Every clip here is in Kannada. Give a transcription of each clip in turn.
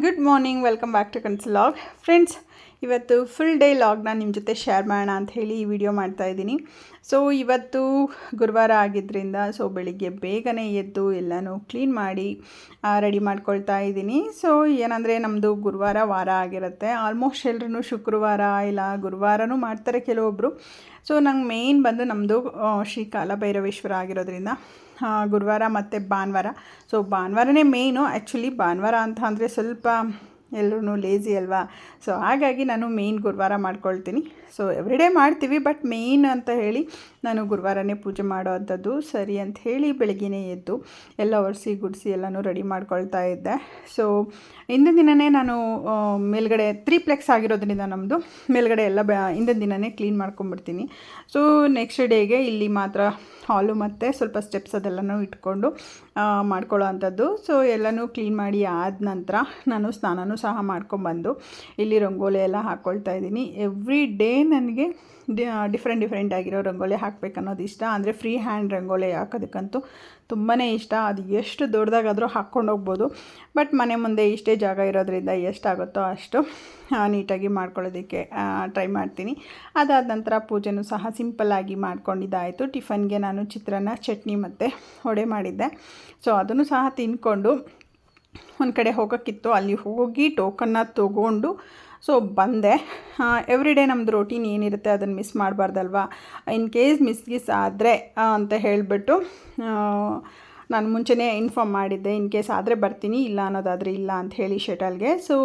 Good morning, welcome back to ಕನ್ಸ್ ಲಾಗ್. ಫ್ರೆಂಡ್ಸ್, ಇವತ್ತು ಫುಲ್ ಡೇ ಲಾಗ್ನ ನಿಮ್ಮ ಜೊತೆ ಶೇರ್ ಮಾಡೋಣ ಅಂತ ಹೇಳಿ ಈ ವಿಡಿಯೋ ಮಾಡ್ತಾಯಿದ್ದೀನಿ. ಸೊ ಇವತ್ತು ಗುರುವಾರ ಆಗಿದ್ದರಿಂದ ಬೆಳಿಗ್ಗೆ ಬೇಗನೆ ಎದ್ದು ಎಲ್ಲನೂ ಕ್ಲೀನ್ ಮಾಡಿ ರೆಡಿ ಮಾಡ್ಕೊಳ್ತಾ ಇದ್ದೀನಿ. ಸೊ ಏನಂದರೆ ನಮ್ಮದು ಗುರುವಾರ ವಾರ ಆಗಿರುತ್ತೆ. ಆಲ್ಮೋಸ್ಟ್ ಎಲ್ಲರೂ ಶುಕ್ರವಾರ ಇಲ್ಲ ಗುರುವಾರನೂ ಮಾಡ್ತಾರೆ ಕೆಲವೊಬ್ಬರು. ಸೊ ನಂಗೆ ಮೇಯ್ನ್ ಬಂದು ನಮ್ಮದು ಶ್ರೀ ಕಾಲಭೈರವೇಶ್ವರ ಆಗಿರೋದ್ರಿಂದ ಗುರುವಾರ ಮತ್ತು ಭಾನುವಾರ. ಸೊ ಭಾನುವಾರನೇ ಮೇಯ್ನು. ಆ್ಯಕ್ಚುಲಿ ಭಾನುವಾರ ಅಂತ ಅಂದರೆ ಸ್ವಲ್ಪ ಎಲ್ಲರೂ ಲೇಝಿ ಅಲ್ವಾ. ಸೊ ಹಾಗಾಗಿ ನಾನು ಮೇಯ್ನ್ ಗುರುವಾರ ಮಾಡ್ಕೊಳ್ತೀನಿ. ಸೊ ಎವ್ರಿಡೇ ಮಾಡ್ತೀವಿ, ಬಟ್ ಮೇಯ್ನ್ ಅಂತ ಹೇಳಿ ನಾನು ಗುರುವಾರನೇ ಪೂಜೆ ಮಾಡೋ ಅಂಥದ್ದು ಸರಿ ಅಂತ ಹೇಳಿ ಬೆಳಗ್ಗೆನೇ ಎದ್ದು ಎಲ್ಲ ಒರೆಸಿ ಗುಡಿಸಿ ಎಲ್ಲನೂ ರೆಡಿ ಮಾಡ್ಕೊಳ್ತಾ ಇದ್ದೆ. ಸೊ ಹಿಂದಿನ ದಿನವೇ ನಾನು ಮೇಲ್ಗಡೆ 3 ಪ್ಲೆಕ್ಸ್ ಆಗಿರೋದ್ರಿಂದ ನಮ್ಮದು ಮೇಲ್ಗಡೆ ಎಲ್ಲ ಹಿಂದಿನ ದಿನವೇ ಕ್ಲೀನ್ ಮಾಡ್ಕೊಂಬಿಡ್ತೀನಿ. ಸೊ ನೆಕ್ಸ್ಟ್ ಡೇಗೆ ಇಲ್ಲಿ ಮಾತ್ರ ಹಾಲು ಮತ್ತು ಸ್ವಲ್ಪ ಸ್ಟೆಪ್ಸ್ ಅದೆಲ್ಲನೂ ಇಟ್ಕೊಂಡು ಮಾಡ್ಕೊಳ್ಳೋ ಅಂಥದ್ದು. ಸೊ ಎಲ್ಲನೂ ಕ್ಲೀನ್ ಮಾಡಿ ಆದ ನಂತರ ನಾನು ಸ್ನಾನನೂ ಸಹ ಮಾಡ್ಕೊಂಬಂದು ಇಲ್ಲಿ ರಂಗೋಲಿ ಎಲ್ಲ ಹಾಕ್ಕೊಳ್ತಾ ಇದ್ದೀನಿ. ಎವ್ರಿ ಡೇ ನನಗೆ ಡಿಫ್ರೆಂಟ್ ಆಗಿರೋ ರಂಗೋಲಿ ಹಾಕಬೇಕನ್ನೋದು ಇಷ್ಟ. ಅಂದರೆ ಫ್ರೀ ಹ್ಯಾಂಡ್ ರಂಗೋಲಿ ಹಾಕೋದಕ್ಕಂತೂ ತುಂಬಾ ಇಷ್ಟ. ಅದು ಎಷ್ಟು ದೊಡ್ಡದಾಗಾದರೂ ಹಾಕ್ಕೊಂಡು ಹೋಗ್ಬೋದು. ಬಟ್ ಮನೆ ಮುಂದೆ ಇಷ್ಟೇ ಜಾಗ ಇರೋದ್ರಿಂದ ಎಷ್ಟಾಗುತ್ತೋ ಅಷ್ಟು ನೀಟಾಗಿ ಮಾಡ್ಕೊಳ್ಳೋದಕ್ಕೆ ಟ್ರೈ ಮಾಡ್ತೀನಿ. ಅದಾದ ನಂತರ ಪೂಜೆನೂ ಸಹ ಸಿಂಪಲ್ಲಾಗಿ ಮಾಡ್ಕೊಂಡಿದ್ದಾಯಿತು. ಟಿಫನ್ಗೆ ನಾನು ಚಿತ್ರಾನ್ನ, ಚಟ್ನಿ ಮತ್ತು ವಡೆ ಮಾಡಿದ್ದೆ. ಸೊ ಅದನ್ನು ಸಹ ತಿಂದ್ಕೊಂಡು ಒಂದು ಕಡೆ ಹೋಗೋಕ್ಕಿತ್ತು, ಅಲ್ಲಿ ಹೋಗಿ ಟೋಕನ್ನ ತೊಗೊಂಡು ಸೊ ಬಂದೆ. ಎವ್ರಿ ಡೇ ನಮ್ಮದು ರೋಟೀನ್ ಏನಿರುತ್ತೆ ಅದನ್ನು ಮಿಸ್ ಮಾಡಬಾರ್ದಲ್ವ. ಇನ್ ಕೇಸ್ ಮಿಸ್ ಆದರೆ ಅಂತ ಹೇಳಿಬಿಟ್ಟು ನಾನು ಮುಂಚೆನೇ ಇನ್ಫಾರ್ಮ್ ಮಾಡಿದ್ದೆ. ಇನ್ ಕೇಸ್ ಆದರೆ ಬರ್ತೀನಿ, ಇಲ್ಲ ಅನ್ನೋದಾದರೆ ಇಲ್ಲ ಅಂತ ಹೇಳಿ ಶಟಲ್ಗೆ. ಸೊ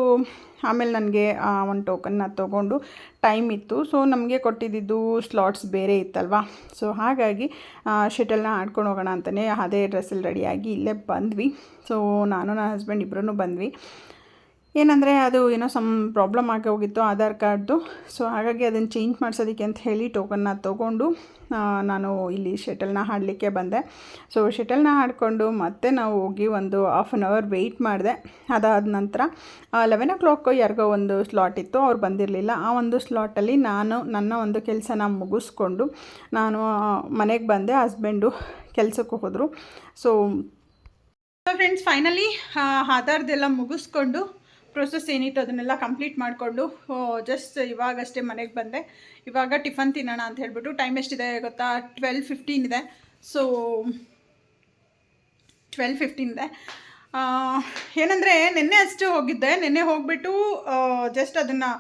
ಆಮೇಲೆ ನನಗೆ ಒಂದು ಟೋಕನ್ನ ತೊಗೊಂಡು ಟೈಮ್ ಇತ್ತು. ಸೊ ನಮಗೆ ಕೊಟ್ಟಿದ್ದು ಸ್ಲಾಟ್ಸ್ ಬೇರೆ ಇತ್ತಲ್ವ. ಸೊ ಹಾಗಾಗಿ ಶಟಲ್ನ ಆಡ್ಕೊಂಡು ಹೋಗೋಣ ಅಂತಲೇ ಅದೇ ಡ್ರೆಸ್ಸಲ್ಲಿ ರೆಡಿಯಾಗಿ ಇಲ್ಲೇ ಬಂದ್ವಿ. ಸೊ ನಾನು ನನ್ನ ಹಸ್ಬೆಂಡ್ ಇಬ್ಬರೂ ಬಂದ್ವಿ. ಏನಂದರೆ ಅದು ಏನೋ ಸಮ್ ಪ್ರಾಬ್ಲಮ್ ಆಗಿ ಹೋಗಿತ್ತು ಆಧಾರ್ ಕಾರ್ಡ್ದು. ಸೊ ಹಾಗಾಗಿ ಅದನ್ನು ಚೇಂಜ್ ಮಾಡಿಸೋದಕ್ಕೆ ಅಂತ ಹೇಳಿ ಟೋಕನ್ನ ತೊಗೊಂಡು ನಾನು ಇಲ್ಲಿ ಶಟಲ್ನ ಆಡಲಿಕ್ಕೆ ಬಂದೆ. ಸೊ ಶಟಲ್ನ ಆಡಿಕೊಂಡು ಮತ್ತೆ ನಾವು ಹೋಗಿ ಒಂದು ಹಾಫ್ ಆನ್ ಅವರ್ ವೆಯ್ಟ್ ಮಾಡಿದೆ. ಅದಾದ ನಂತರ 11 o'clock ಯಾರಿಗೋ ಒಂದು ಸ್ಲಾಟ್ ಇತ್ತು, ಅವ್ರು ಬಂದಿರಲಿಲ್ಲ. ಆ ಒಂದು ಸ್ಲಾಟಲ್ಲಿ ನಾನು ನನ್ನ ಒಂದು ಕೆಲಸನ ಮುಗಿಸ್ಕೊಂಡು ನಾನು ಮನೆಗೆ ಬಂದೆ. ಹಸ್ಬೆಂಡು ಕೆಲಸಕ್ಕೆ ಹೋದರು. ಸೊ ಫ್ರೆಂಡ್ಸ್, ಫೈನಲಿ ಆಧಾರ್ದೆಲ್ಲ ಮುಗಿಸ್ಕೊಂಡು ಪ್ರೊಸೆಸ್ ಏನಿತ್ತು ಅದನ್ನೆಲ್ಲ ಕಂಪ್ಲೀಟ್ ಮಾಡಿಕೊಂಡು ಜಸ್ಟ್ ಇವಾಗಷ್ಟೇ ಮನೆಗೆ ಬಂದೆ. ಇವಾಗ ಟಿಫನ್ ತಿನ್ನೋಣ ಅಂತ ಹೇಳ್ಬಿಟ್ಟು. ಟೈಮ್ ಎಷ್ಟಿದೆ ಗೊತ್ತಾ? 12:15 ಇದೆ. ಸೊ 12:15 ಇದೆ. ಏನಂದರೆ ನಿನ್ನೆ ಅಷ್ಟು ಹೋಗಿದ್ದೆ. ನಿನ್ನೆ ಹೋಗಿಬಿಟ್ಟು ಜಸ್ಟ್ ಅದನ್ನು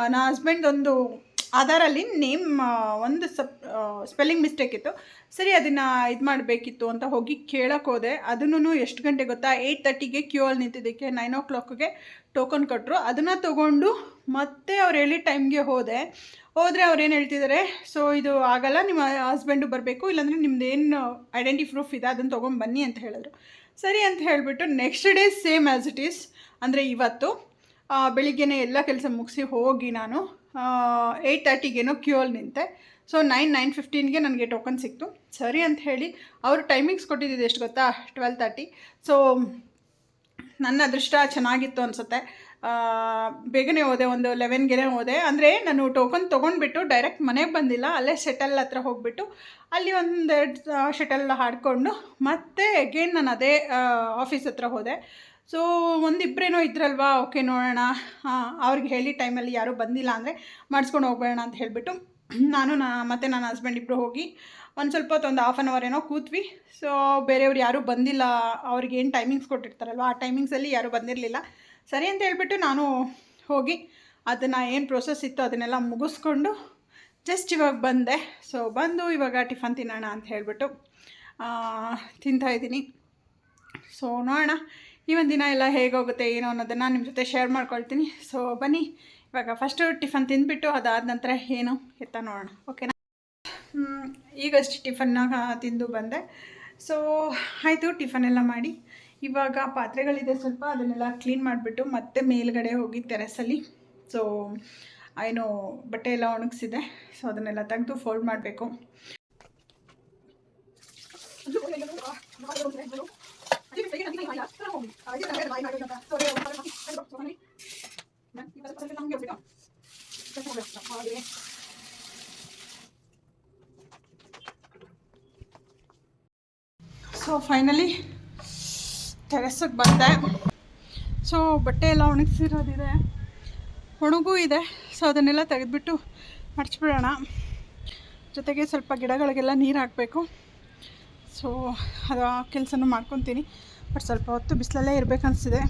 ನನ್ನ ಹಸ್ಬೆಂಡೊಂದು ಆಧಾರಲ್ಲಿ ನೇಮ್ ಒಂದು ಸ್ಪೆಲ್ಲಿಂಗ್ ಮಿಸ್ಟೇಕ್ ಇತ್ತು. ಸರಿ, ಅದನ್ನು ಇದು ಮಾಡಬೇಕಿತ್ತು ಅಂತ ಹೋಗಿ ಕೇಳೋಕ್ಕೆ ಹೋದೆ. ಅದನ್ನು ಎಷ್ಟು ಗಂಟೆ ಗೊತ್ತಾ? 8:30ಗೆ ಕ್ಯೂ ಅಲ್ಲಿ ನಿಂತಿದ್ದಕ್ಕೆ 9 o'clockಗೆ ಟೋಕನ್ ಕೊಟ್ಟರು. ಅದನ್ನು ತೊಗೊಂಡು ಮತ್ತೆ ಅವ್ರು ಹೇಳಿದ ಟೈಮ್ಗೆ ಹೋದರೆ ಅವ್ರೇನು ಹೇಳ್ತಿದ್ದಾರೆ, ಸೊ ಇದು ಆಗಲ್ಲ, ನಿಮ್ಮ ಹಸ್ಬೆಂಡು ಬರಬೇಕು, ಇಲ್ಲಾಂದರೆ ನಿಮ್ಮದೇನು ಐಡೆಂಟಿ ಪ್ರೂಫ್ ಇದೆ ಅದನ್ನು ತೊಗೊಂಡ್ಬನ್ನಿ ಅಂತ ಹೇಳಿದ್ರು. ಸರಿ ಅಂತ ಹೇಳಿಬಿಟ್ಟು next day same as it is, ಅಂದರೆ ಇವತ್ತು ಬೆಳಿಗ್ಗೆನೇ ಎಲ್ಲ ಕೆಲಸ ಮುಗಿಸಿ ಹೋಗಿ ನಾನು 8:30ಗೇನೋ ಕ್ಯೂ ಅಲ್ಲಿ ನಿಂತೆ. ಸೊ 9:15ಗೆ ನನಗೆ ಟೋಕನ್ ಸಿಕ್ತು. ಸರಿ ಅಂತ ಹೇಳಿ ಅವರು ಟೈಮಿಂಗ್ಸ್ ಕೊಟ್ಟಿದ್ದು ಎಷ್ಟು ಗೊತ್ತಾ? 12:30. ಸೊ ನನ್ನ ಅದೃಷ್ಟ ಚೆನ್ನಾಗಿತ್ತು ಅನಿಸುತ್ತೆ. ಬೇಗನೆ ಹೋದೆ, ಒಂದು 11ಗೆ ಹೋದೆ. ಅಂದರೆ ನಾನು ಟೋಕನ್ ತೊಗೊಂಡ್ಬಿಟ್ಟು ಡೈರೆಕ್ಟ್ ಮನೆಗೆ ಬಂದಿಲ್ಲ, ಅಲ್ಲೇ ಶಟಲ್ ಹತ್ರ ಹೋಗಿಬಿಟ್ಟು ಅಲ್ಲಿ ಒಂದೆರಡು ಶಟಲ್ ಆಡಿಕೊಂಡು ಮತ್ತೆ ಅಗೇನ್ ನಾನು ಅದೇ ಆಫೀಸ್ ಹತ್ರ ಹೋದೆ. ಸೊ ಒಂದಿಬ್ಬರೇನೋ ಇದ್ರಲ್ವಾ, ಓಕೆ ನೋಡೋಣ, ಅವ್ರಿಗೆ ಹೇಳಿ ಟೈಮಲ್ಲಿ ಯಾರೂ ಬಂದಿಲ್ಲ ಅಂದರೆ ಮಾಡಿಸ್ಕೊಂಡು ಹೋಗ್ಬೇಡ ಅಂತ ಹೇಳಿಬಿಟ್ಟು ನಾನು ಮತ್ತು ನನ್ನ ಹಸ್ಬೆಂಡ್ ಇಬ್ಬರು ಹೋಗಿ ಒಂದು ಸ್ವಲ್ಪ ಹೊತ್ತು ಒಂದು ಹಾಫ್ ಆನ್ ಅವರ್ ಏನೋ ಕೂತ್ವಿ. ಸೊ ಬೇರೆಯವ್ರು ಯಾರೂ ಬಂದಿಲ್ಲ, ಅವ್ರಿಗೆ ಏನು ಟೈಮಿಂಗ್ಸ್ ಕೊಟ್ಟಿರ್ತಾರಲ್ವ ಆ ಟೈಮಿಂಗ್ಸಲ್ಲಿ ಯಾರೂ ಬಂದಿರಲಿಲ್ಲ. ಸರಿ ಅಂತ ಹೇಳ್ಬಿಟ್ಟು ನಾನು ಹೋಗಿ ಅದನ್ನು ಏನು ಪ್ರೊಸೆಸ್ ಇತ್ತು ಅದನ್ನೆಲ್ಲ ಮುಗಿಸ್ಕೊಂಡು ಜಸ್ಟ್ ಇವಾಗ ಬಂದೆ. ಸೊ ಬಂದು ಇವಾಗ ಟಿಫನ್ ತಿನ್ನೋಣ ಅಂತ ಹೇಳಿಬಿಟ್ಟು ತಿಂತಾಯಿದ್ದೀನಿ. ಸೊ ನೋಡೋಣ ಈ ಒಂದು ದಿನ ಎಲ್ಲ ಹೇಗೋಗುತ್ತೆ ಏನೋ ಅನ್ನೋದನ್ನು ನಿಮ್ಮ ಜೊತೆ ಶೇರ್ ಮಾಡ್ಕೊಳ್ತೀನಿ. ಸೊ ಬನ್ನಿ ಇವಾಗ ಫಸ್ಟು ಟಿಫನ್ ತಿಂದುಬಿಟ್ಟು ಅದಾದ ನಂತರ ಏನು ಎತ್ತ ನೋಡೋಣ, ಓಕೆನಾ? ಈಗಷ್ಟು ಟಿಫನ್ನ ತಿಂದು ಬಂದೆ. ಸೊ ಆಯಿತು, ಟಿಫನ್ ಎಲ್ಲ ಮಾಡಿ ಇವಾಗ ಪಾತ್ರೆಗಳಿದೆ ಸ್ವಲ್ಪ, ಅದನ್ನೆಲ್ಲ ಕ್ಲೀನ್ ಮಾಡಿಬಿಟ್ಟು ಮತ್ತೆ ಮೇಲ್ಗಡೆ ಹೋಗಿ ಟೆರೆಸಲ್ಲಿ ಸೊ ಏನು ಬಟ್ಟೆ ಎಲ್ಲ ಒಣಗಿಸಿದೆ. ಸೊ ಅದನ್ನೆಲ್ಲ ತೆಗೆದು ಫೋಲ್ಡ್ ಮಾಡಬೇಕು. ಸೊ ಫೈನಲಿ ಟೆರೆಸ್ಸಿಗೆ ಬಂದೆ. ಸೊ ಬಟ್ಟೆ ಎಲ್ಲ ಒಣಗಿಸಿರೋದಿದೆ, ಒಣಗೂ ಇದೆ. ಸೊ ಅದನ್ನೆಲ್ಲ ತೆಗೆದುಬಿಟ್ಟು ಮಡಚಿಬಿಡೋಣ. ಜೊತೆಗೆ ಸ್ವಲ್ಪ ಗಿಡಗಳಿಗೆಲ್ಲ ನೀರು ಹಾಕಬೇಕು. ಸೊ ಅದು ಕೆಲಸನೂ ಮಾಡ್ಕೊತೀನಿ. ಬಟ್ ಸ್ವಲ್ಪ ಹೊತ್ತು ಬಿಸಿಲಲ್ಲೇ ಇರಬೇಕನ್ನಿಸ್ತಿದೆ.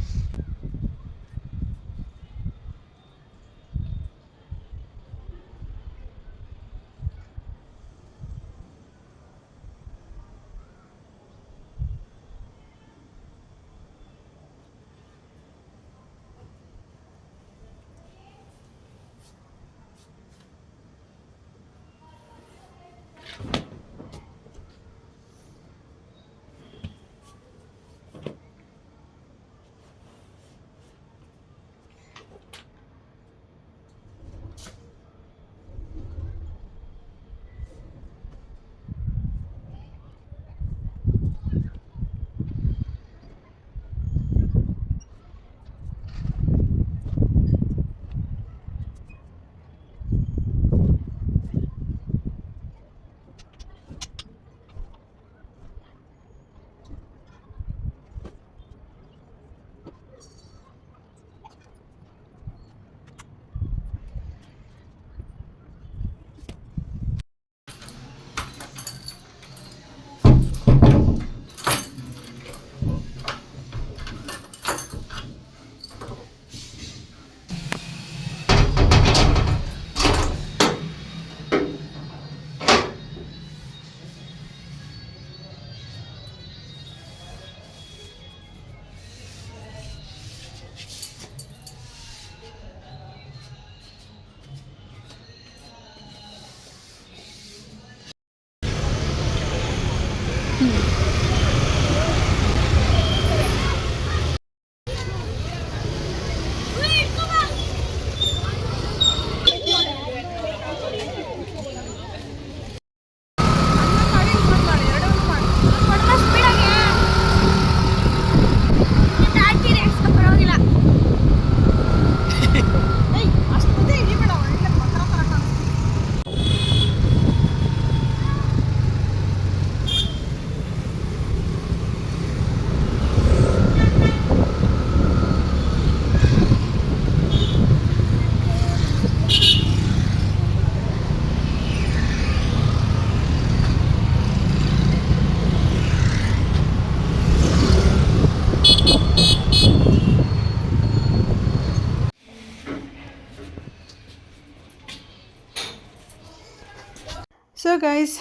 ಸೊ ಗೈಸ್,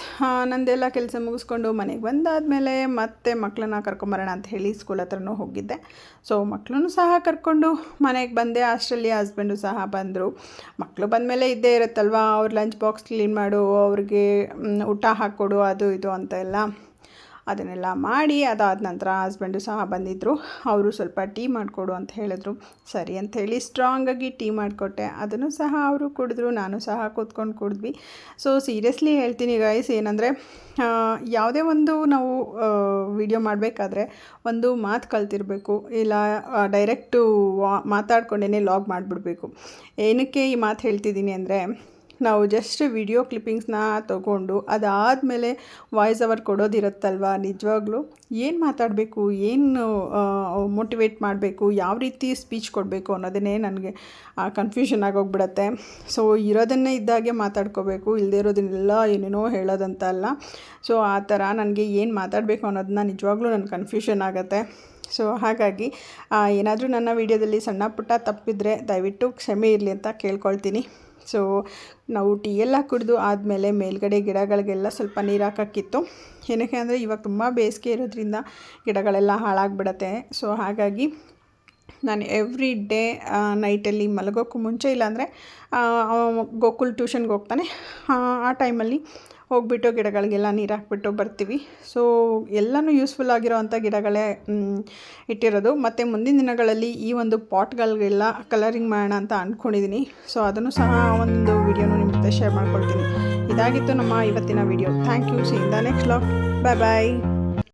ನಂದೆಲ್ಲ ಕೆಲಸ ಮುಗಿಸ್ಕೊಂಡು ಮನೆಗೆ ಬಂದಾದಮೇಲೆ ಮತ್ತೆ ಮಕ್ಕಳನ್ನ ಕರ್ಕೊಂಬರೋಣ ಅಂತ ಹೇಳಿ ಸ್ಕೂಲ್ ಹತ್ರನೂ ಹೋಗಿದ್ದೆ. ಸೊ ಮಕ್ಕಳನ್ನು ಸಹ ಕರ್ಕೊಂಡು ಮನೆಗೆ ಬಂದೆ. ಅಷ್ಟರಲ್ಲಿ ಹಸ್ಬೆಂಡು ಸಹ ಬಂದರು. ಮಕ್ಕಳು ಬಂದಮೇಲೆ ಇದ್ದೇ ಇರುತ್ತಲ್ವ, ಅವ್ರ ಲಂಚ್ ಬಾಕ್ಸ್ ಕ್ಲೀನ್ ಮಾಡು, ಅವ್ರಿಗೆ ಊಟ ಹಾಕ್ಕೊಡು, ಅದು ಇದು ಅಂತ ಎಲ್ಲ ಅದನ್ನೆಲ್ಲ ಮಾಡಿ ಅದಾದ ನಂತರ ಹಸ್ಬೆಂಡು ಸಹ ಬಂದಿದ್ದರು. ಅವರು ಸ್ವಲ್ಪ ಟೀ ಮಾಡಿಕೊಡು ಅಂತ ಹೇಳಿದ್ರು. ಸರಿ ಅಂಥೇಳಿ ಸ್ಟ್ರಾಂಗಾಗಿ ಟೀ ಮಾಡಿಕೊಟ್ಟೆ. ಅದನ್ನು ಸಹ ಅವರು ಕುಡಿದ್ರು, ನಾನು ಸಹ ಕೂತ್ಕೊಂಡು ಕುಡಿದ್ವಿ. ಸೊ ಸೀರಿಯಸ್ಲಿ ಹೇಳ್ತೀನಿ ಗೈಸ್, ಏನಂದರೆ ಯಾವುದೇ ಒಂದು ನಾವು ವಿಡಿಯೋ ಮಾಡಬೇಕಾದ್ರೆ ಒಂದು ಮಾತು ಕಲ್ತಿರಬೇಕು, ಇಲ್ಲ ಡೈರೆಕ್ಟು ಮಾತಾಡ್ಕೊಂಡೇ ಲಾಗ್ ಮಾಡಿಬಿಡ್ಬೇಕು. ಏನಕ್ಕೆ ಈ ಮಾತು ಹೇಳ್ತಿದ್ದೀನಿ ಅಂದರೆ, ನಾವು ಜಸ್ಟ್ ವಿಡಿಯೋ ಕ್ಲಿಪ್ಪಿಂಗ್ಸ್ನ ತೊಗೊಂಡು ಅದಾದಮೇಲೆ ವಾಯ್ಸ್ ಓವರ್ ಕೊಡೋದಿರುತ್ತಲ್ವ, ನಿಜವಾಗ್ಲೂ ಏನು ಮಾತಾಡಬೇಕು, ಏನು ಮೋಟಿವೇಟ್ ಮಾಡಬೇಕು, ಯಾವ ರೀತಿ ಸ್ಪೀಚ್ ಕೊಡಬೇಕು ಅನ್ನೋದನ್ನೇ ನನಗೆ ಕನ್ಫ್ಯೂಷನ್ ಆಗೋಗ್ಬಿಡತ್ತೆ. ಸೊ ಇರೋದನ್ನೇ ಇದ್ದಾಗೆ ಮಾತಾಡ್ಕೋಬೇಕು, ಇಲ್ಲದೇ ಇರೋದನ್ನೆಲ್ಲ ಏನೇನೋ ಹೇಳೋದಂತ ಅಲ್ಲ. ಸೊ ಆ ಥರ ನನಗೆ ಏನು ಮಾತಾಡಬೇಕು ಅನ್ನೋದನ್ನ ನಿಜವಾಗ್ಲೂ ನನಗೆ ಕನ್ಫ್ಯೂಷನ್ ಆಗುತ್ತೆ. ಸೊ ಹಾಗಾಗಿ ಏನಾದರೂ ನನ್ನ ವಿಡಿಯೋದಲ್ಲಿ ಸಣ್ಣ ಪುಟ್ಟ ತಪ್ಪಿದರೆ ದಯವಿಟ್ಟು ಕ್ಷಮೆ ಇರಲಿ ಅಂತ ಕೇಳ್ಕೊಳ್ತೀನಿ. ಸೊ ನಾವು ಟೀ ಎಲ್ಲ ಕುಡಿದು ಆದಮೇಲೆ ಮೇಲ್ಗಡೆ ಗಿಡಗಳಿಗೆಲ್ಲ ಸ್ವಲ್ಪ ನೀರು ಹಾಕೋಕ್ಕಿತ್ತು. ಏನಕ್ಕೆ ಅಂದರೆ ಇವಾಗ ತುಂಬ ಬೇಸಿಗೆ ಇರೋದ್ರಿಂದ ಗಿಡಗಳೆಲ್ಲ ಹಾಳಾಗಿಬಿಡತ್ತೆ. ಸೊ ಹಾಗಾಗಿ ನಾನು ಎವ್ರಿ ಡೇ ನೈಟಲ್ಲಿ ಮಲಗೋಕ್ಕೂ ಮುಂಚೆ, ಇಲ್ಲಾಂದರೆ ಗೋಕುಲ್ ಟ್ಯೂಷನ್ಗೆ ಹೋಗ್ತಾನೆ, ಆ ಟೈಮಲ್ಲಿ ಹೋಗ್ಬಿಟ್ಟು ಗಿಡಗಳಿಗೆಲ್ಲ ನೀರು ಹಾಕ್ಬಿಟ್ಟು ಬರ್ತೀವಿ. ಸೊ ಎಲ್ಲನೂ ಯೂಸ್ಫುಲ್ ಆಗಿರೋವಂಥ ಗಿಡಗಳೇ ಇಟ್ಟಿರೋದು. ಮತ್ತು ಮುಂದಿನ ದಿನಗಳಲ್ಲಿ ಈ ಒಂದು ಪಾಟ್ಗಳಿಗೆಲ್ಲ ಕಲರಿಂಗ್ ಮಾಡೋಣ ಅಂತ ಅಂದ್ಕೊಂಡಿದ್ದೀನಿ. ಸೊ ಅದನ್ನು ಸಹ ಒಂದು ವಿಡಿಯೋನು ನಿಮ್ಮ ಜೊತೆ ಶೇರ್ ಮಾಡ್ಕೊಳ್ತೀನಿ. ಇದಾಗಿತ್ತು ನಮ್ಮ ಇವತ್ತಿನ video. Thank you. See in the next vlog. Bye bye.